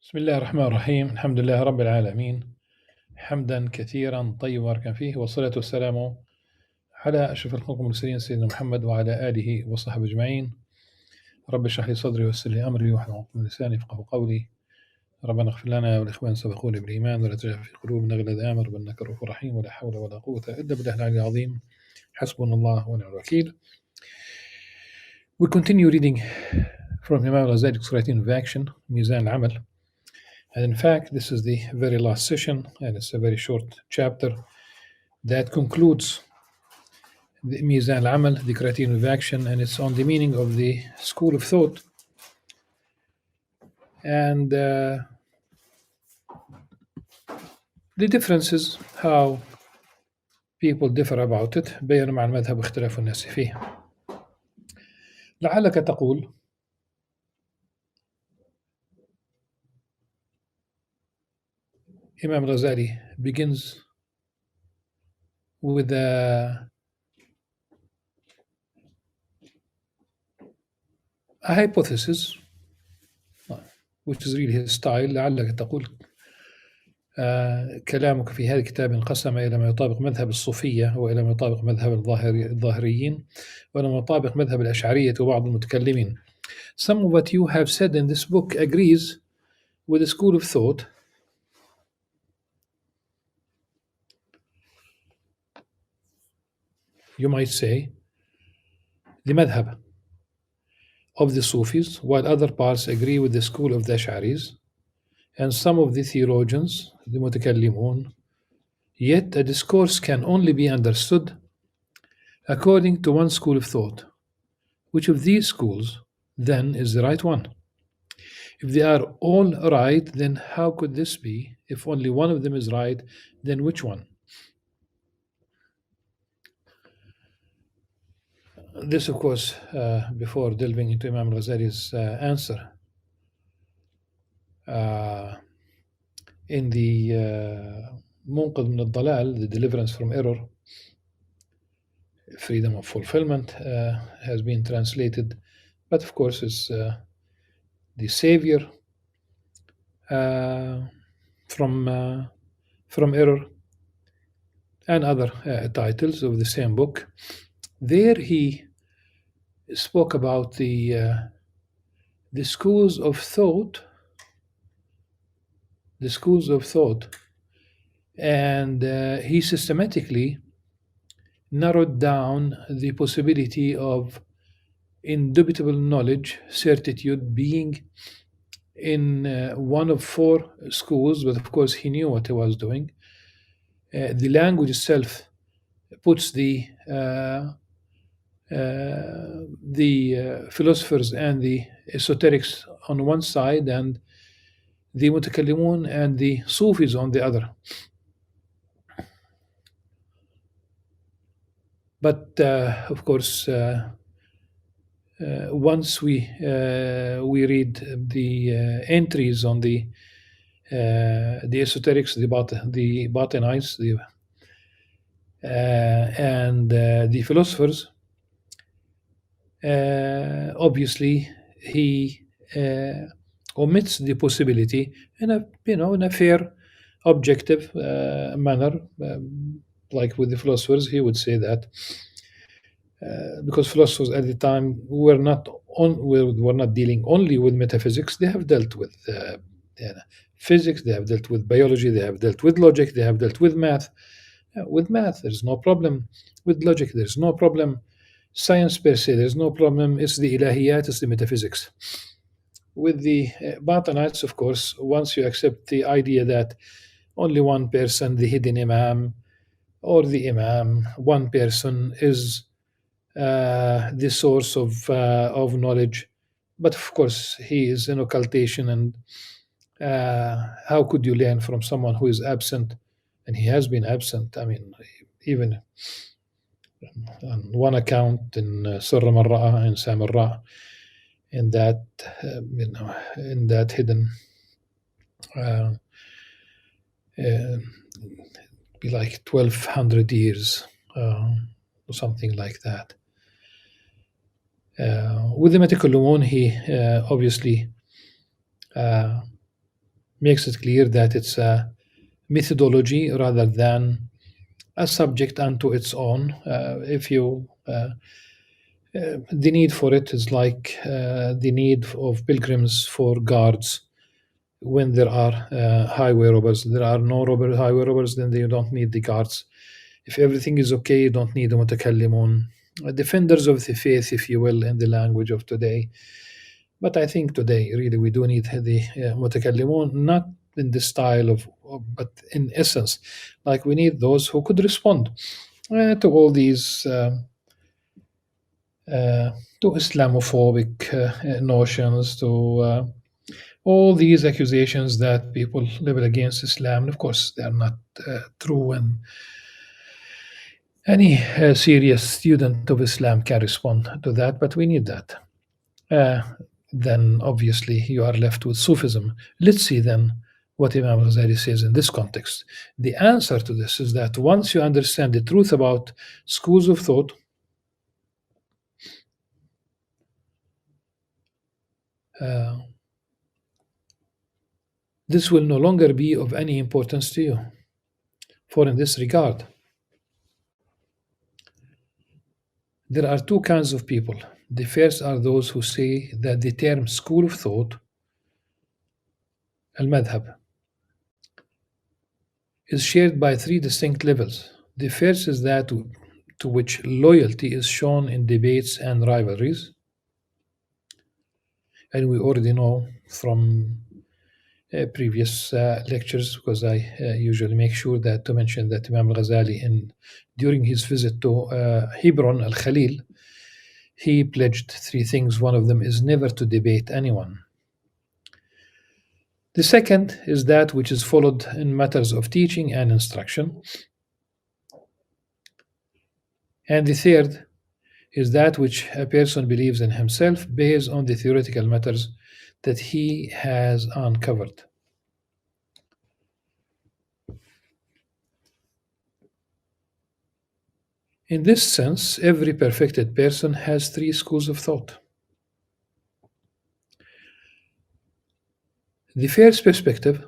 بسم الله الرحمن الرحيم. الحمد لله رب العالمين، حمدا كثيرا طيبا باركا فيه، والصلاة والسلام على أشرف الخلق المرسلين سيدنا محمد وعلى آله وصحبه أجمعين. رب اشرح لي صدري ويسر لي أمري واحلل عقدة من لساني يفقهوا قولي. ربنا اغفر لنا والإخوان سبقونا بالإيمان ولا تجعل في قلوبنا غلا آمر إنك رؤوف رحيم، ولا حول ولا قوة إلا بالله العلي العظيم. حسبنا الله ونعم الوكيل. We continue reading from Imam Al-Ghazali's Criterion of Action, Mizan al-Amal. And in fact, this is the very last session, and it's a very short chapter that concludes the Mizan al-Amal, the criterion of action, and it's on the meaning of the school of thought. And the differences, how people differ about it. بين مع المذهب واختلاف الناس فيه. لعلك تقول Imam Al-Ghazali begins with a hypothesis, which is really his style. لعلك تقول كلامك في هذا الكتاب انقسم إلى ما يطابق مذهب الصوفية، وإلى ما يطابق مذهب الظاهريين، وإلى ما يطابق مذهب الأشعرية وبعض المتكلمين. Some of what you have said in this book agrees with the school of thought. You might say the madhab of the Sufis, while other parts agree with the school of the Ash'aris and some of the theologians, the mutakallimun. Yet a discourse can only be understood according to one school of thought. Which of these schools then is the right one? If they are all right, then how could this be? If only one of them is right, then which one? This, of course, before delving into Imam Al-Ghazali's answer in the Munqadh min al-Dalal, the deliverance from error, freedom of fulfillment, has been translated, but of course it's the savior from error, and other titles of the same book. There he spoke about the schools of thought, and he systematically narrowed down the possibility of indubitable knowledge, certitude, being in one of four schools, but of course he knew what he was doing. The language itself puts the philosophers and the esoterics on one side, and the mutakallimun and the Sufis on the other. But of course, once we read the entries on the esoterics, the Batinites, and the philosophers, obviously he omits the possibility in a fair, objective manner. Like with the philosophers, he would say that because philosophers at the time were not dealing only with metaphysics. They have dealt with physics, they have dealt with biology, they have dealt with logic, they have dealt with math. With math, there's no problem. With logic, there's no problem. Science per se, there's no problem. It's the ilahiyat, it's the metaphysics. With the Batinites, of course, once you accept the idea that only one person, the hidden Imam, or the Imam, one person is the source of knowledge, but of course he is an occultation, and how could you learn from someone who is absent? And he has been absent. I mean, even on one account in Surra Marra'a and Samarra, in that in that hidden be like 1200 years or something like that. With the Mutakallimun, he obviously makes it clear that it's a methodology rather than a subject unto its own. If you The need for it is like the need of pilgrims for guards when there are highway robbers. There are no highway robbers, then you don't need the guards. If everything is okay, you don't need the mutakallimun, defenders of the faith, if you will, in the language of today. But I think today, really, we do need the mutakallimun, not in the style but in essence, like we need those who could respond to all these. Uh, to Islamophobic notions, to all these accusations that people level against Islam. And of course, they are not true, and any serious student of Islam can respond to that, but we need that. Uh, then obviously you are left with Sufism. Let's see then what Imam Ghazali says in this context. The answer to this is that once you understand the truth about schools of thought, uh, this will no longer be of any importance to you. For in this regard, there are two kinds of people. The first are those who say that the term school of thought, al-madhab, is shared by three distinct levels. The first is that to which loyalty is shown in debates and rivalries. And we already know from previous lectures, because I usually make sure that to mention that Imam Al-Ghazali, during his visit to Hebron al-Khalil, he pledged three things. One of them is never to debate anyone. The second is that which is followed in matters of teaching and instruction. And the third is that which a person believes in himself based on the theoretical matters that he has uncovered. In this sense, every perfected person has three schools of thought. The first perspective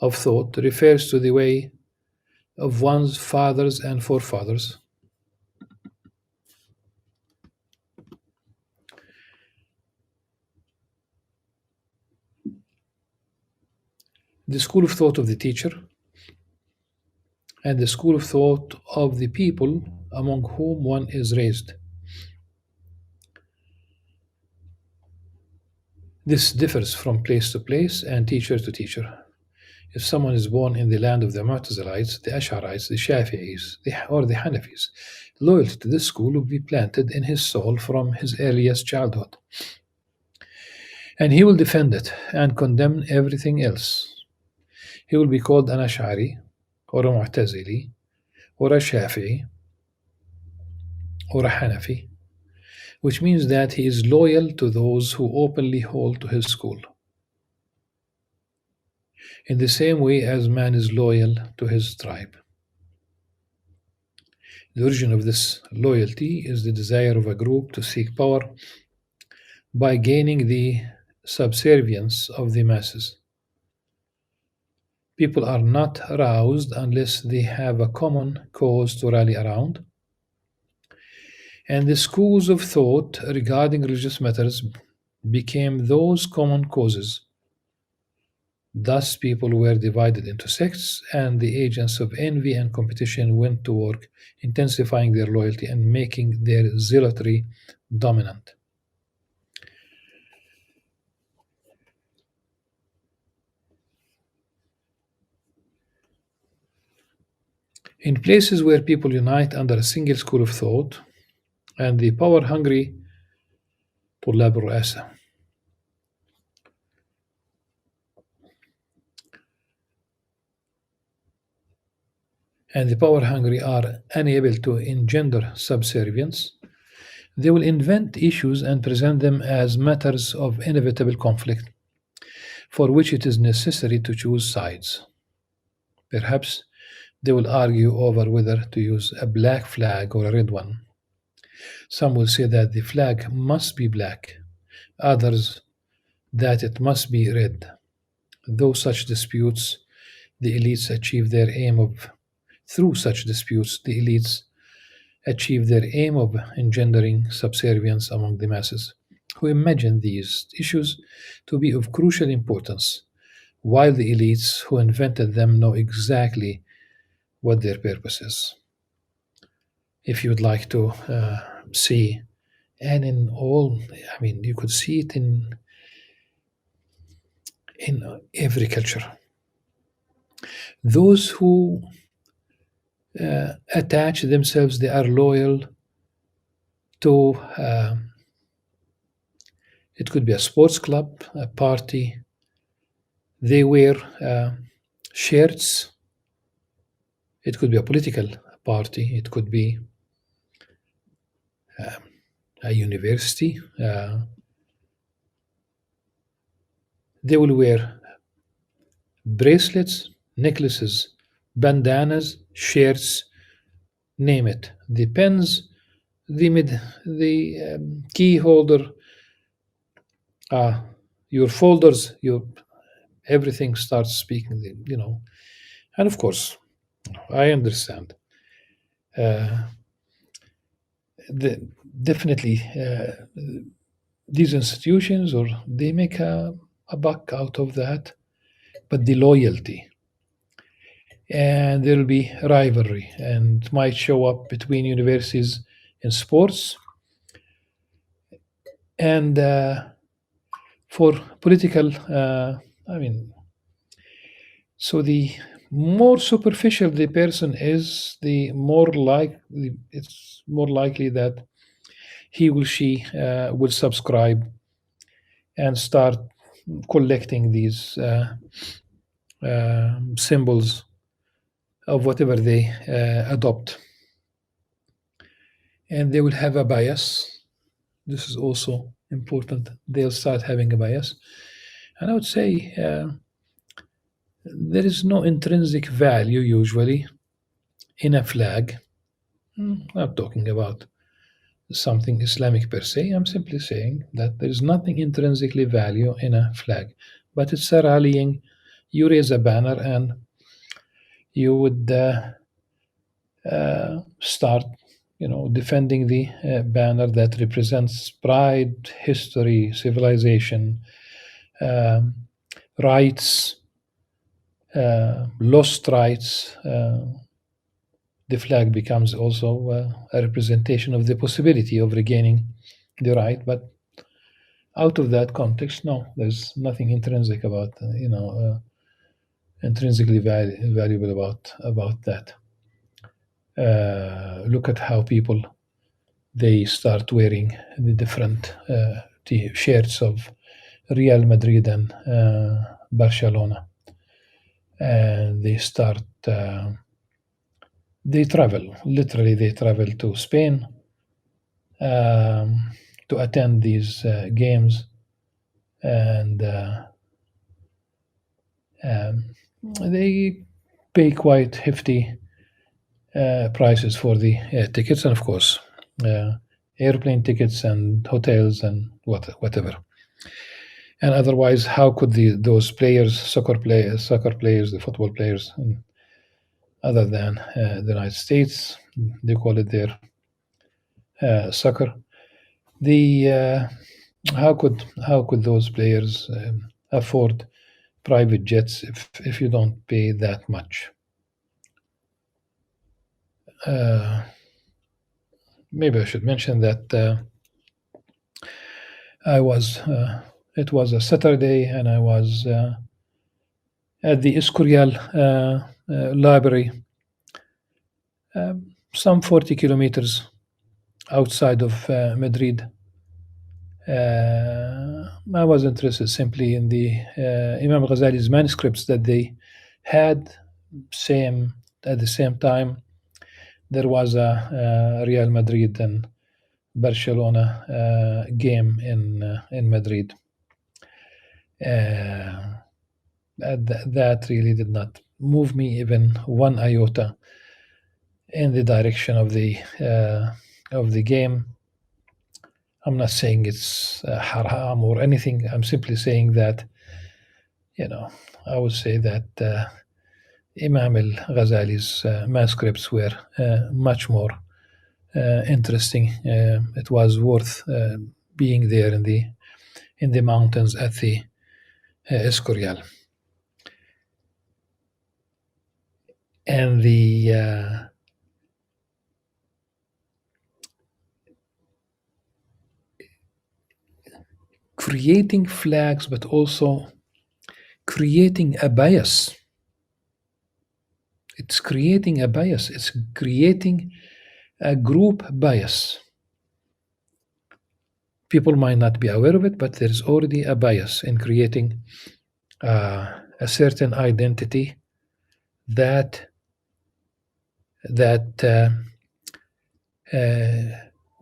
of thought refers to the way of one's fathers and forefathers. The school of thought of the teacher, and the school of thought of the people among whom one is raised. This differs from place to place and teacher to teacher. If someone is born in the land of the Mu'tazilites, the Ash'arites, the Shafi'is, or the Hanafis, loyalty to this school will be planted in his soul from his earliest childhood. And he will defend it and condemn everything else. He will be called an Ash'ari, or a Mu'tazili, or a Shafi'i, or a Hanafi, which means that he is loyal to those who openly hold to his school. In the same way as man is loyal to his tribe. The origin of this loyalty is the desire of a group to seek power by gaining the subservience of the masses. People are not aroused unless they have a common cause to rally around. And the schools of thought regarding religious matters became those common causes. Thus, people were divided into sects, and the agents of envy and competition went to work, intensifying their loyalty and making their zealotry dominant. In places where people unite under a single school of thought, and the power-hungry طلاب الرئاسة are unable to engender subservience, they will invent issues and present them as matters of inevitable conflict, for which it is necessary to choose sides. Perhaps they will argue over whether to use a black flag or a red one. Some will say that the flag must be black. Others that it must be read. Though such disputes, the elites achieve their aim of through such disputes, the elites achieve their aim of engendering subservience among the masses, who imagine these issues to be of crucial importance, while the elites who invented them know exactly what their purpose is. If you'd like to see, and in all, I mean, you could see it in every culture. Those who attach themselves, they are loyal to, it could be a sports club, a party. They wear shirts. It could be a political party. It could be a university. They will wear bracelets, necklaces, bandanas, shirts, name it. The pens, the key holder, your folders, your everything starts speaking. And of course, I understand. Uh, the, Definitely, these institutions, or they make a buck out of that, but the loyalty, and there will be rivalry, and it might show up between universities in sports, and for political, I mean, so the more superficial the person is, the more likely it's more likely that he or she will subscribe and start collecting these symbols of whatever they adopt. And they will have a bias. This is also important. They'll start having a bias. And I would say there is no intrinsic value usually in a flag. I'm not talking about something Islamic per se. I'm simply saying that there is nothing intrinsically value in a flag, but it's a rallying. You raise a banner and you would start, defending the banner that represents pride, history, civilization, um, rights, lost rights. The flag becomes also a representation of the possibility of regaining the right. But out of that context, no, there's nothing intrinsic about, intrinsically valuable about that. Look at how people, they start wearing the different shirts of Real Madrid and Barcelona, and they start. They travel, literally, they travel to Spain to attend these games, and they pay quite hefty prices for the tickets, and of course, airplane tickets and hotels and whatever. And otherwise, how could those players, soccer players, the football players, other than the United States, they call it their soccer. The how could those players afford private jets if you don't pay that much? Maybe I should mention that I was. It was a Saturday, and I was at the Escorial library, some 40 kilometers outside of Madrid. I was interested simply in the Imam Ghazali's manuscripts that they had. At the same time, there was a Real Madrid and Barcelona game in Madrid. That really did not move me even one iota in the direction of the game. I'm not saying it's haram or anything. I'm simply saying that, you know, I would say that Imam al-Ghazali's manuscripts were much more interesting. It was worth being there in the mountains at the Escorial. And the creating flags, but also creating a bias. It's creating a bias. It's creating a group bias. People might not be aware of it, but there's already a bias in creating a certain identity that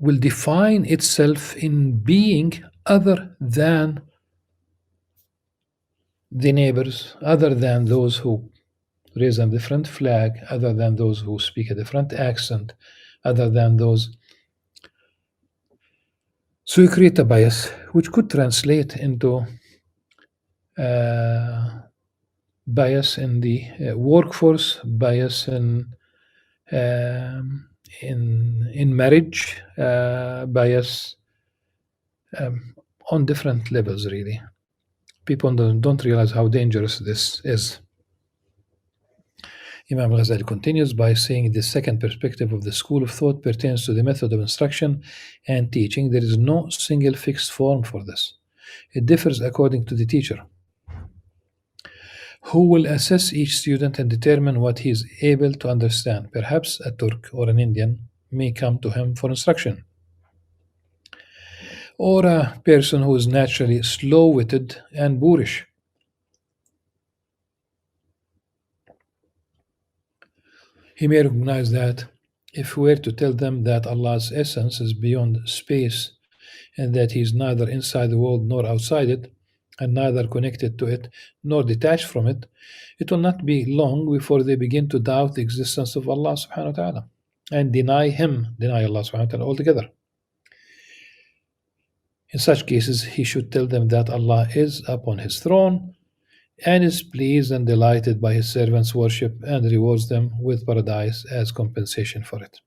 will define itself in being other than the neighbors, other than those who raise a different flag, other than those who speak a different accent, other than those. So you create a bias which could translate into bias in the workforce, bias in marriage, bias on different levels. Really, people don't realize how dangerous this is. Imam Ghazali continues by saying the second perspective of the school of thought pertains to the method of instruction and teaching. There is no single fixed form for this. It differs according to the teacher, who will assess each student and determine what he is able to understand. Perhaps a Turk or an Indian may come to him for instruction, or a person who is naturally slow-witted and boorish. He may recognize that if we were to tell them that Allah's essence is beyond space and that He is neither inside the world nor outside it, and neither connected to it nor detached from it, it will not be long before they begin to doubt the existence of Allah subhanahu wa ta'ala and deny Allah subhanahu wa ta'ala altogether. In such cases, he should tell them that Allah is upon His throne and is pleased and delighted by His servants' worship and rewards them with paradise as compensation for it.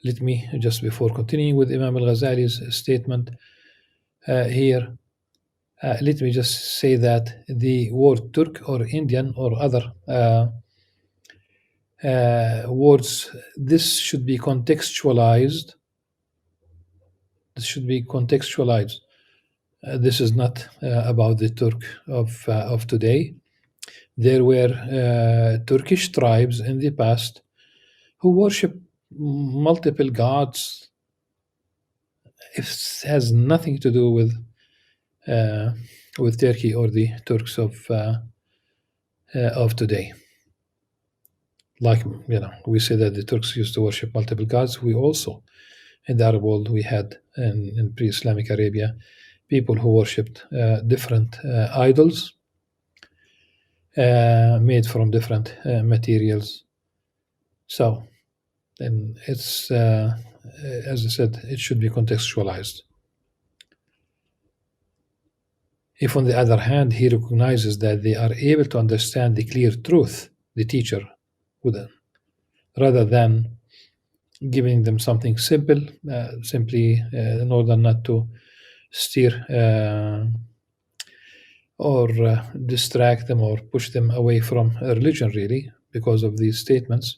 Let me, just before continuing with Imam al-Ghazali's statement here, let me just say that the word Turk or Indian or other words, this should be contextualized. This is not about the Turk of today. There were Turkish tribes in the past who worship multiple gods. It has nothing to do with Turkey or the Turks of today. Like, we say that the Turks used to worship multiple gods. We also, in the Arab world, we had in pre-Islamic Arabia people who worshipped different idols made from different materials. So, and it's, as I said, it should be contextualized. If, on the other hand, he recognizes that they are able to understand the clear truth, the teacher would, rather than giving them something simple, simply in order not to steer or distract them or push them away from religion, really, because of these statements.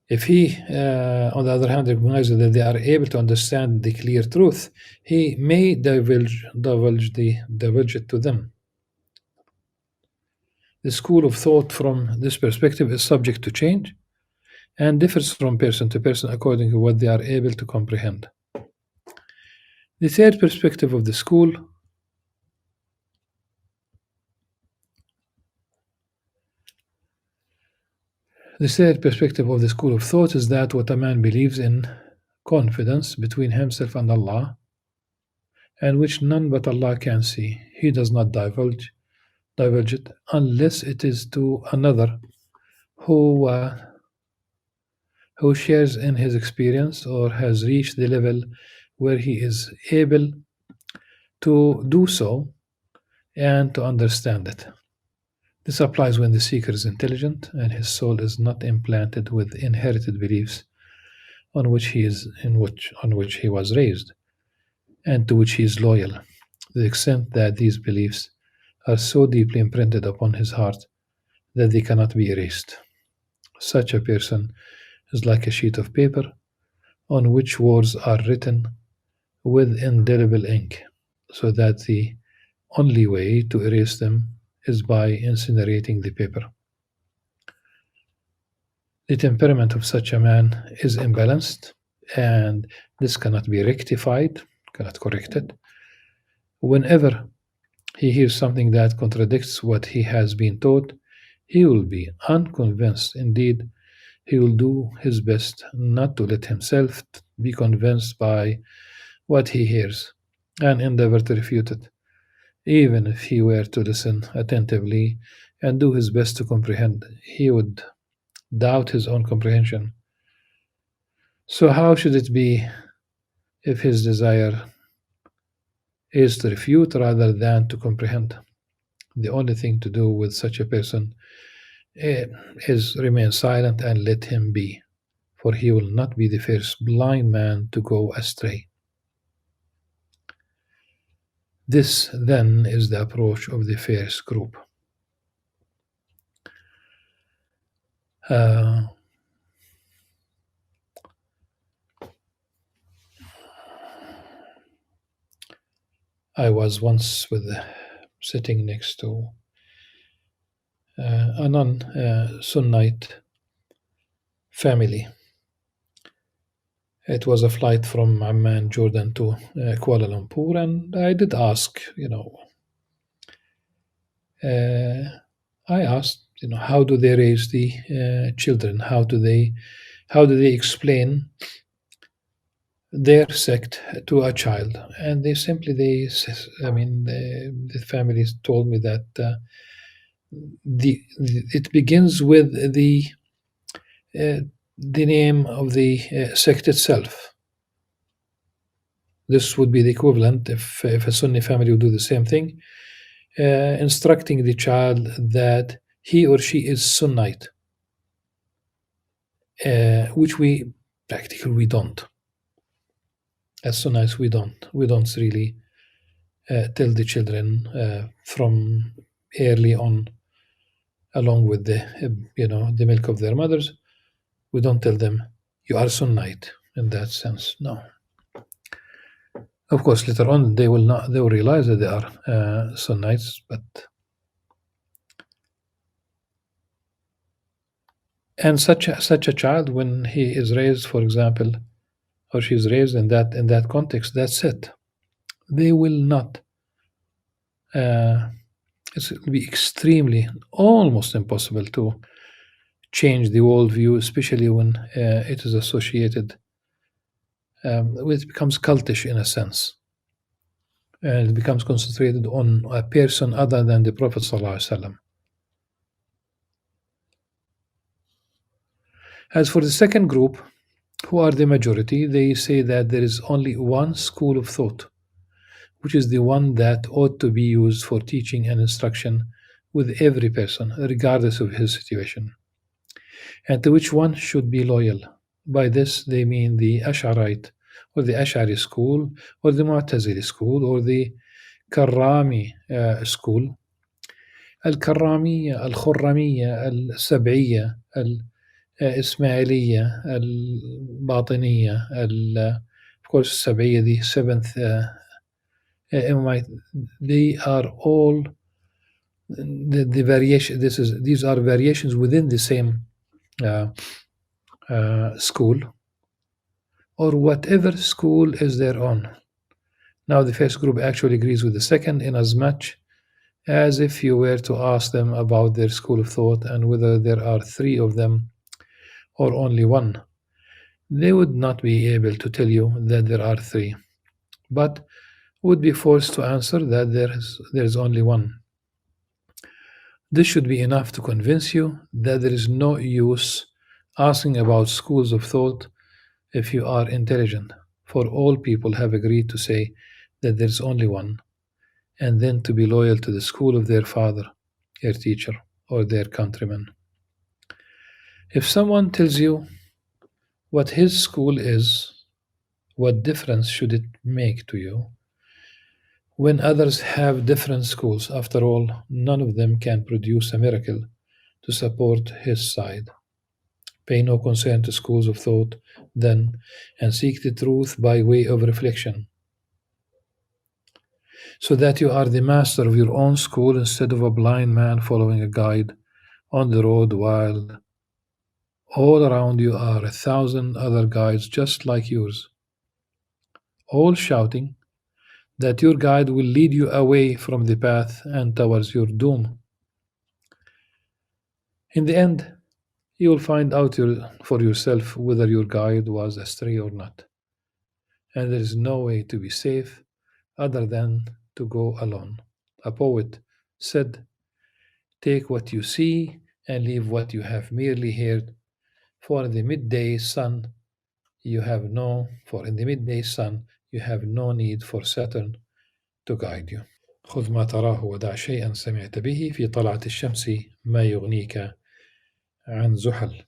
If he, on the other hand, recognizes that they are able to understand the clear truth, he may divulge it to them. The school of thought from this perspective is subject to change and differs from person to person according to what they are able to comprehend. The third perspective of the school of thought is that what a man believes in confidence between himself and Allah, and which none but Allah can see. He does not divulge it unless it is to another who who shares in his experience or has reached the level where he is able to do so and to understand it. This applies when the seeker is intelligent and his soul is not implanted with inherited beliefs on which he was raised and to which he is loyal, to the extent that these beliefs are so deeply imprinted upon his heart that they cannot be erased. Such a person is like a sheet of paper on which words are written with indelible ink, so that the only way to erase them is by incinerating the paper. The temperament of such a man is imbalanced, and this cannot be rectified, cannot correct it. Whenever he hears something that contradicts what he has been taught, he will be unconvinced. Indeed, he will do his best not to let himself be convinced by what he hears and endeavor to refute it, even if he were to listen attentively and do his best to comprehend. He would doubt his own comprehension. So, how should it be if his desire is to refute rather than to comprehend? The only thing to do with such a person is remain silent and let him be, for he will not be the first blind man to go astray. This, then, is the approach of the first group. I was once sitting next to a non-Sunnite family. It was a flight from Amman, Jordan to Kuala Lumpur, and I did ask, I asked, how do they raise the children? How do they explain their sect to a child? And they simply, the families told me that it begins with the name of the sect itself. This would be the equivalent if a Sunni family would do the same thing, instructing the child that he or she is Sunnite, which we practically we don't. As Sunnites, we don't really tell the children from early on, along with the milk of their mothers. We don't tell them you are Sunnite in that sense. No. Of course, later on they will realize that they are Sunnites, and such a child, when he is raised, for example, or she is raised in that context, that's it. They will not. It will be extremely, almost impossible to change the worldview, especially when it is associated. It becomes cultish in a sense, and it becomes concentrated on a person other than the Prophet ﷺ. As for the second group, who are the majority, they say that there is only one school of thought, which is the one that ought to be used for teaching and instruction with every person, regardless of his situation, and to which one should be loyal. By this, they mean the Ash'arite, or the Ash'ari school, or the Mu'tazili school, or the Karrami school. Al-Karramiyya, Al-Khurramiyya, Al-Sab'iyya, Al-Ismailiyya, Al-Batiniyya, of course, Sab'iyya, the seventh Imamite. They are all the variation. These are variations within the same school, or whatever school is their own. Now, the first group actually agrees with the second, in as much as if you were to ask them about their school of thought and whether there are three of them or only one, they would not be able to tell you that there are three, but would be forced to answer that there is only one. This should be enough to convince you that there is no use asking about schools of thought if you are intelligent, for all people have agreed to say that there is only one, and then to be loyal to the school of their father, their teacher, or their countryman. If someone tells you what his school is, what difference should it make to you? When others have different schools, after all, none of them can produce a miracle to support his side. Pay no concern to schools of thought, then, and seek the truth by way of reflection, so that you are the master of your own school instead of a blind man following a guide on the road while all around you are 1,000 other guides just like yours, all shouting that your guide will lead you away from the path and towards your doom. In the end, you will find out for yourself whether your guide was astray or not. And there is no way to be safe other than to go alone. A poet said, "Take what you see and leave what you have merely heard, for in the midday sun for in the midday sun you have no need for Saturn to guide you. خذ ما تراه ودع شيئا سمعت به في طلعة الشمس ما يغنيك عن زحل."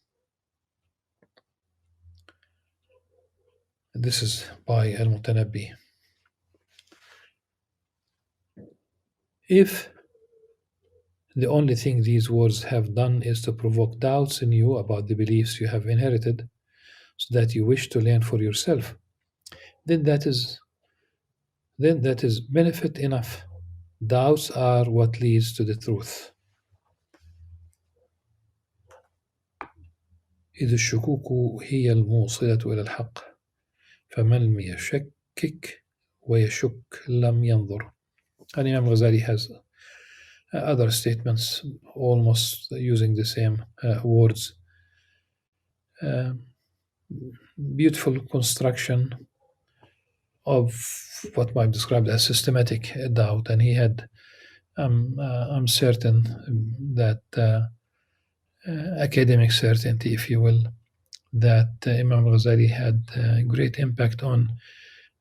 This is by Al-Mutanabbi. If the only thing these words have done is to provoke doubts in you about the beliefs you have inherited, so that you wish to learn for yourself, then that is benefit enough. Doubts are what leads to the truth. إذ الشكوك هي الموصلة إلى الحق، فمن لم يشكك ويشك لم ينظر. And Imam Ghazali has other statements almost using the same words. Beautiful construction of what might be described as systematic doubt, and he had, I'm certain that academic certainty, if you will, that Imam Ghazali had a great impact on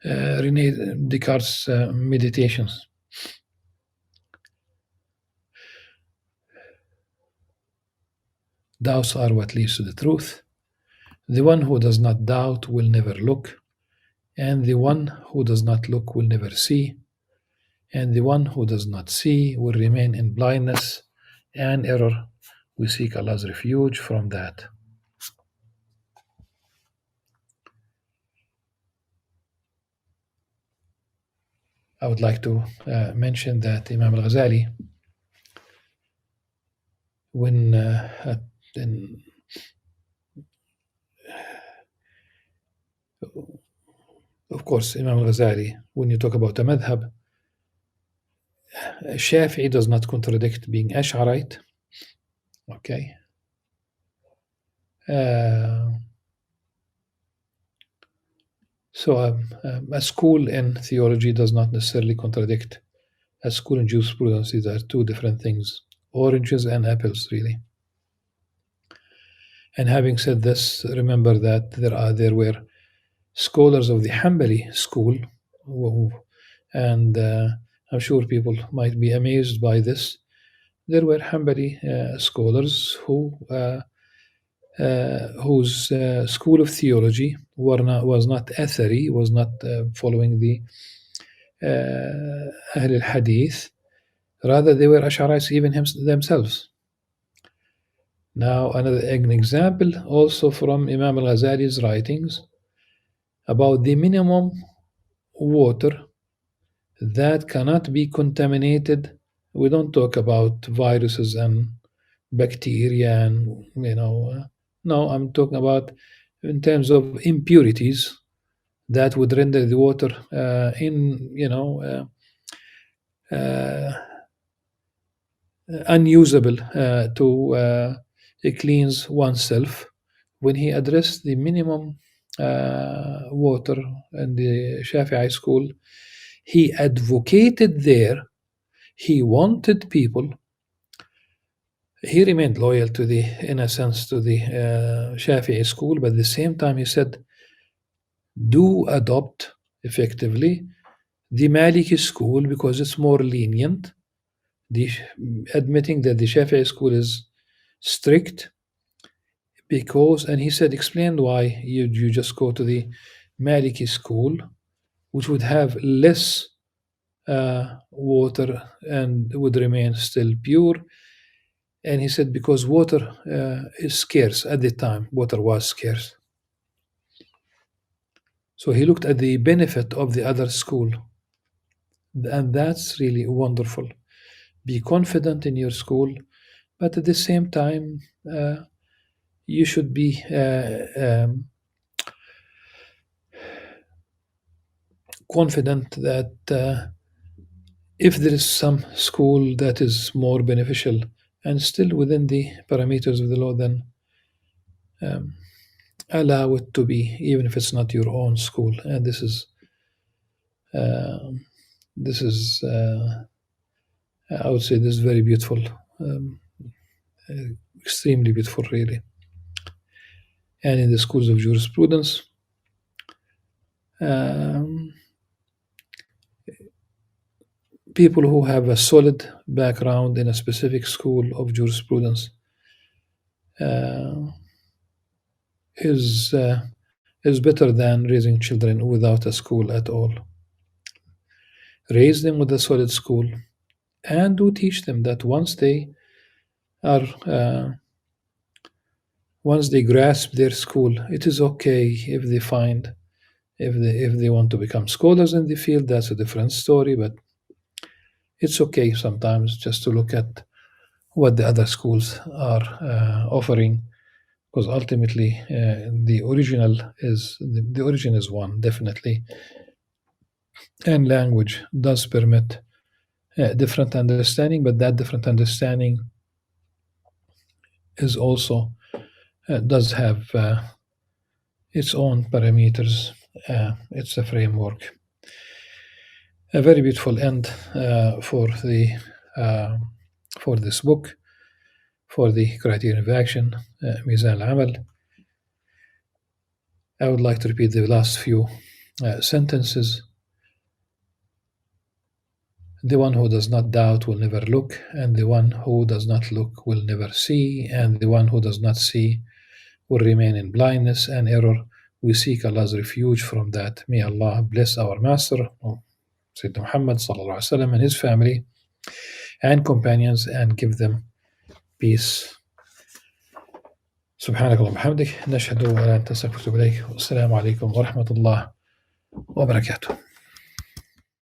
René Descartes' meditations. Doubts are what leads to the truth. The one who does not doubt will never look, and the one who does not look will never see, and the one who does not see will remain in blindness and error. We seek Allah's refuge from that. I would like to mention that Imam Al-Ghazali, when of course, Imam Al-Ghazali, when you talk about a madhab, Shafi'i does not contradict being Ash'arite. Okay. So a school in theology does not necessarily contradict a school in jurisprudence. These are two different things, oranges and apples, really. And having said this, remember that there were scholars of the Hanbali school, and I'm sure people might be amazed by this. There were Hanbali scholars whose school of theology was not athari, was not following the Ahl al-Hadith. Rather, they were Ash'arites even themselves. Now, an example also from Imam al-Ghazali's writings about the minimum water that cannot be contaminated. We don't talk about viruses and bacteria and, no, I'm talking about in terms of impurities that would render the water unusable to cleanse oneself. When he addressed the minimum water in the Shafi'i school, he advocated there, he wanted people he remained loyal to the, in a sense, to the Shafi'i school, but at the same time he said, do adopt effectively the Maliki school because it's more lenient. The, admitting that the Shafi'i school is strict, because, and he said, explain why you just go to the Maliki school, which would have less water and would remain still pure. And he said, because water is scarce at the time, water was scarce. So he looked at the benefit of the other school. And that's really wonderful. Be confident in your school, but at the same time, you should be confident that if there is some school that is more beneficial and still within the parameters of the law, then allow it to be, even if it's not your own school. And this is I would say this is very beautiful, extremely beautiful, really. And in the schools of jurisprudence, people who have a solid background in a specific school of jurisprudence is better than raising children without a school at all. Raise them with a solid school, and do teach them that once they are once they grasp their school, it is okay if they find, if they want to become scholars in the field. That's a different story, but it's okay sometimes just to look at what the other schools are offering, because ultimately the original is the origin is one, definitely, and language does permit different understanding, but that different understanding is also does have its own parameters. It's a framework. A very beautiful end for this book, for the Criterion of Action, Mizan al-Amal. I would like to repeat the last few sentences. The one who does not doubt will never look, and the one who does not look will never see, and the one who does not see will remain in blindness and error. We seek Allah's refuge from that. May Allah bless our Master, Sayyidina Muhammad sallallahu alaihi wasallam, and his family and companions, and give them peace. سبحانك اللهم وبحمدك نشهد أن لا إله إلا أنت نستغفرك ونتوب إليك والسلام عليكم ورحمة الله وبركاته.